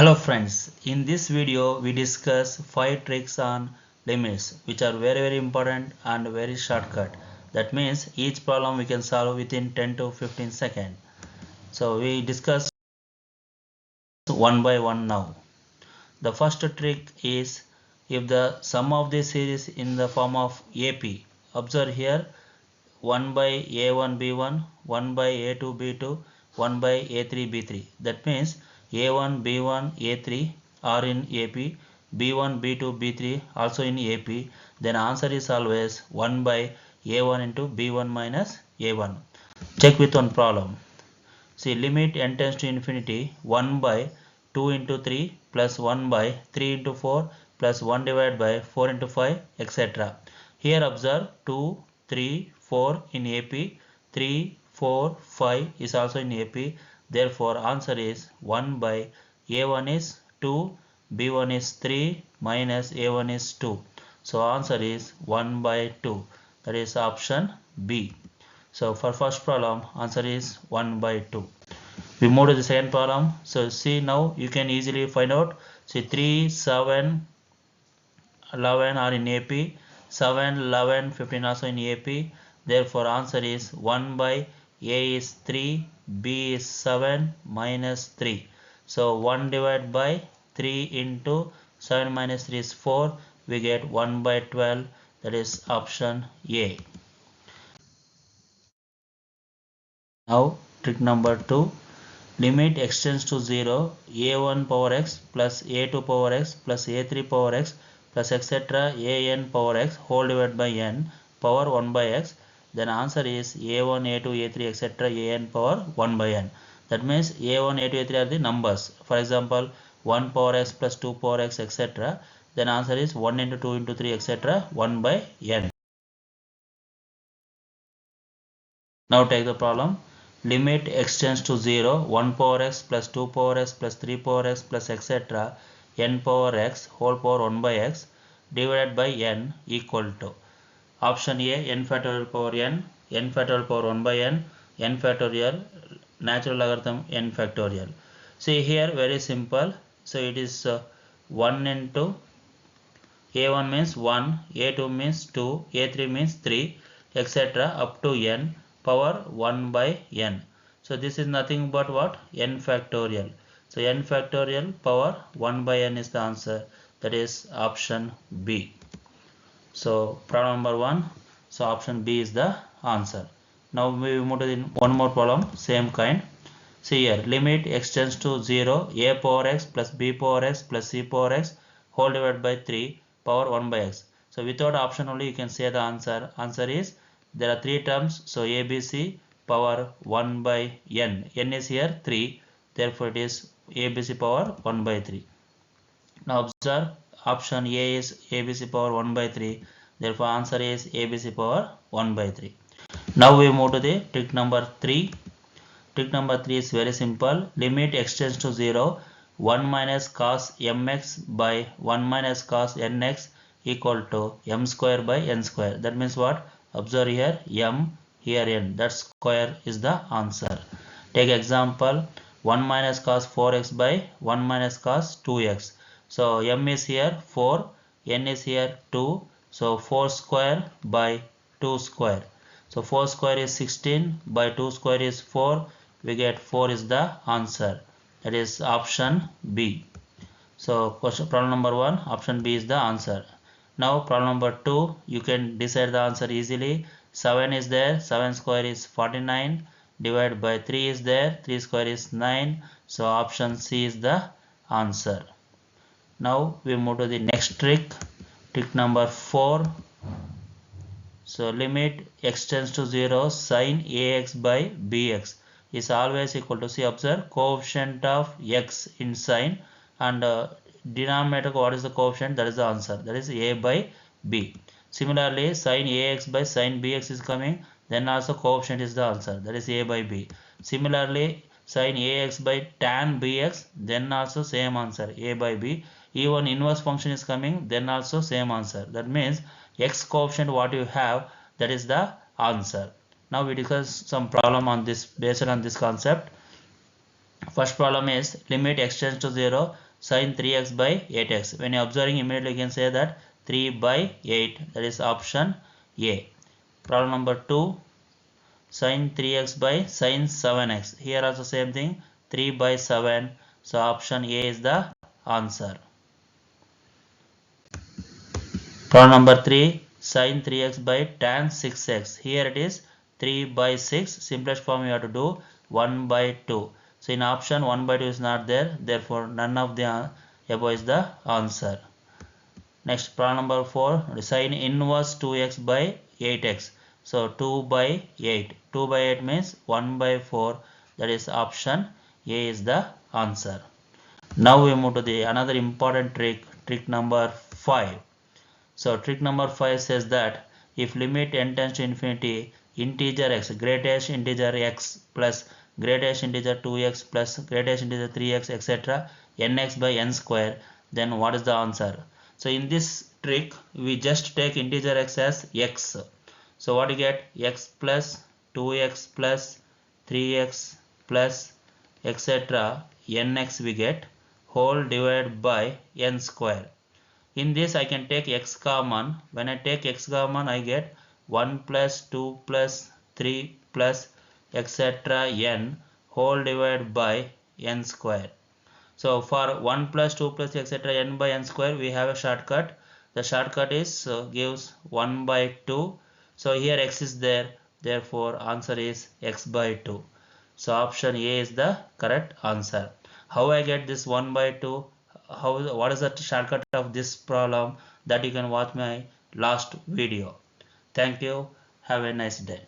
Hello friends, in this video we discuss 5 tricks on limits which are very important and very shortcut. That means each problem we can solve within 10 to 15 seconds. So we discuss one by one now. The first trick is if the sum of the series in the form of AP. Observe here 1 by A1 B1, 1 by A2 B2, 1 by A3 B3. That means A1 B1 A3 are in AP, B1 B2 B3 also in AP. Then answer is always 1 by A1 into B1 minus A1. Check with one problem. See, limit n tends to infinity 1 by 2 into 3 plus 1 by 3 into 4 plus 1 divided by 4 into 5, etc. Here observe 2, 3, 4 in AP, 3, 4, 5 is also in AP. Therefore, answer is 1 by A1 is 2, B1 is 3 minus A1 is 2. So, answer is 1 by 2. That is option B. So for first problem, answer is 1 by 2. We move to the second problem. So see, now you can easily find out. See, 3, 7, 11 are in AP. 7, 11, 15 also in AP. Therefore answer is 1 by A is 3, B is 7 minus 3. So 1 divided by 3 into 7 minus 3 is 4. We get 1 by 12. That is option A. Now trick number 2, limit x tends to 0, a1 power x plus a2 power x plus a3 power x plus etc. an power x whole divided by n power 1 by x. Then answer is a1, a2, a3 etc. an power 1 by n. That means a1, a2, a3 are the numbers. For example, 1 power x plus 2 power x etc. Then answer is 1 into 2 into 3 etc. 1 by n. Now take the problem. Limit x tends to 0, 1 power x plus 2 power x plus 3 power x plus etc. n power x whole power 1 by x divided by n equal to option A n factorial power n factorial power 1 by n factorial natural logarithm n factorial. See here very simple. So it is 1 into a1 means 1, a2 means 2, a3 means 3, etc. up to n power 1 by n. So this is nothing but what? N factorial. So n factorial power 1 by n is the answer. That is option B. So problem number 1. So option B is the answer. Now we move to one more problem, same kind. See here, limit x tends to 0, a power x plus b power x plus c power x whole divided by 3 power 1 by x. So without option only you can say the answer. Answer is, there are 3 terms. So abc power 1 by n. n is here 3. Therefore it is abc power 1 by 3. Now observe, option A is abc power 1 by 3. Therefore answer is abc power 1 by 3. Now we move to the trick number 3. Trick number 3 is very simple. Limit x tends to 0, 1 minus cos mx by 1 minus cos nx equal to m square by n square. That means what? Observe here m, here n. That square is the answer. Take example 1 minus cos 4x by 1 minus cos 2x. So m is here 4, n is here 2. So 4 square by 2 square. So 4 square is 16 by 2 square is 4. We get 4 is the answer. That is option B. So question problem number 1, option B is the answer. Now problem number 2, you can decide the answer easily. 7 is there, 7 square is 49, divided by 3 is there, 3 square is 9. So option C is the answer. Now we move to the next trick. Trick number 4. So limit x tends to 0, sin ax by bx is always equal to, see, observe, coefficient of x in sin and denominator, what is the coefficient? That is the answer. That is a by b. Similarly, sin ax by sin bx is coming, then also coefficient is the answer. That is a by b. Similarly, sin ax by tan bx, then also same answer, a by b. Even inverse function is coming, then also same answer. That means x coefficient what you have, that is the answer. Now we discuss some problem on this, based on this concept. First problem is limit x tends to 0, Sine 3x by 8x. When you are observing, immediately you can say that 3 by 8. That is option A. Problem number 2. Sine 3x by sine 7x. Here also same thing. 3 by 7. So option A is the answer. Problem number 3. Sine 3x by tan 6x. Here it is 3 by 6. Simplest form you have to do 1 by 2. So in option 1 by 2 is not there. Therefore none of the above is the answer. Next, problem number 4. Sine inverse 2x by 8x. So 2 by 8. 2 by 8 means 1 by 4. That is option A is the answer. Now we move to the another important trick number 5. So trick number 5 says that if limit n tends to infinity, integer x, greatest integer x plus greatest integer 2x plus greatest integer 3x etc. nx by n square, then what is the answer? So in this trick we just take integer x as x. So what you get? X plus 2x plus 3x plus etc. nx we get whole divided by n square. In this I can take x common. When I take x common I get 1 plus 2 plus 3 plus etc. n whole divided by n square. So for 1 plus 2 plus etc. n by n square we have a shortcut. The shortcut is gives 1 by 2. So here x is there. Therefore answer is x by 2. So option A is the correct answer. How I get this 1 by 2? What is the shortcut of this problem? That you can watch my last video. Thank you. Have a nice day.